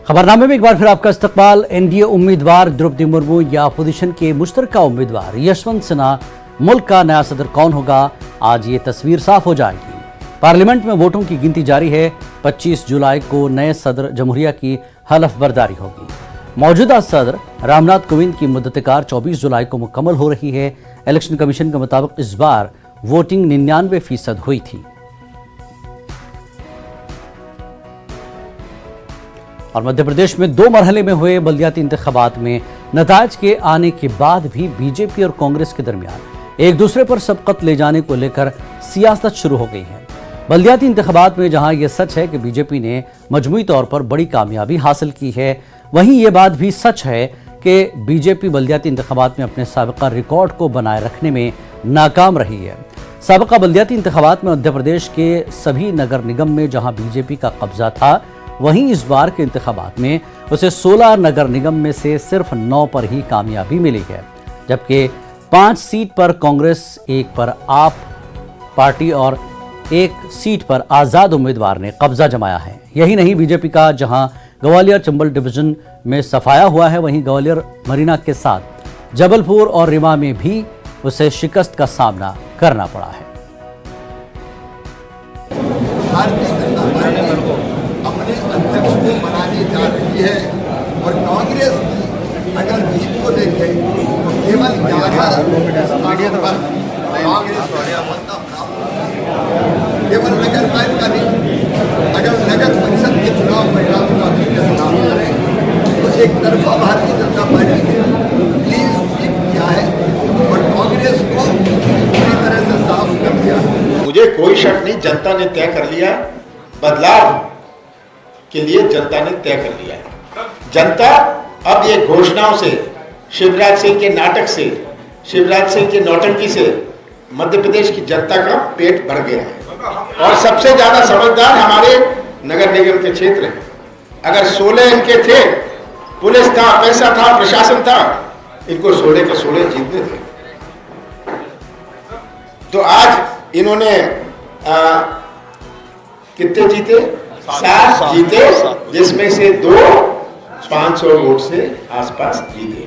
खबरनामे में एक बार फिर आपका इस्तकबाल। एनडीए उम्मीदवार द्रौपदी मुर्मू या अपोजिशन के मुश्तरका उम्मीदवार यशवंत सिन्हा मुल्क का नया सदर कौन होगा, आज ये तस्वीर साफ हो जाएगी। पार्लियामेंट में वोटों की गिनती जारी है। 25 जुलाई को नए सदर जमहूरिया की हलफ बर्दारी होगी। मौजूदा सदर रामनाथ कोविंद की मुद्दतकार 24 जुलाई को मुकम्मल हो रही है। इलेक्शन कमीशन के मुताबिक इस बार वोटिंग 99% हुई थी। और मध्य प्रदेश में 2 मरहले में हुए बल्दियाती इंतखाबात में नताज के आने के बाद भी बीजेपी और कांग्रेस के दरमियान एक दूसरे पर सबकत ले जाने को लेकर सियासत शुरू हो गई है। बल्दियाती इंतखाबात में जहां यह सच है कि बीजेपी ने मजमूई तौर पर बड़ी कामयाबी हासिल की है, वहीं ये बात भी सच है कि बीजेपी बल्दियाती इंतखाबात में अपने साबिका रिकॉर्ड को बनाए रखने में नाकाम रही है। साबिका बल्दियाती इंतखाबात में मध्य प्रदेश के सभी नगर निगम में जहां बीजेपी का कब्जा था, वहीं इस बार के इंतखाबात में उसे 16 नगर निगम में से सिर्फ 9 पर ही कामयाबी मिली है, जबकि 5 सीट पर कांग्रेस, 1 पर आप पार्टी और 1 सीट पर आज़ाद उम्मीदवार ने कब्जा जमाया है। यही नहीं, बीजेपी का जहां ग्वालियर चंबल डिवीजन में सफाया हुआ है, वहीं ग्वालियर मरीना के साथ जबलपुर और रीवा में भी उसे शिकस्त का सामना करना पड़ा है। अपने अध्यक्ष को बनाने जा रही है और कांग्रेस की अगर जीत को देखे तो केवल 11 स्थानों पर कांग्रेस केवल नगर पालिका नहीं, अगर नगर परिषद के चुनाव परिणाम का सामना करें तो एक तरफा भारतीय जनता पार्टी ने प्लीज किया है और कांग्रेस को पूरी तरह से साफ कर दिया। मुझे कोई शक नहीं, जनता ने तय कर लिया, बदलाव के लिए जनता ने तय कर लिया है। जनता अब ये घोषणाओं से, शिवराज सिंह के नाटक से, शिवराज सिंह की नौटंकी से मध्य प्रदेश की जनता का पेट भर गया है। और सबसे ज्यादा समझदार हमारे नगर निगम के क्षेत्र हैं। अगर 16 इनके थे, पुलिस था, पैसा था, प्रशासन था, इनको 16 के 16 जीतने थे। तो आज इन्होंने कितने जीते? 7 जीते, जिसमें से 2 500 वोट से आसपास जीते।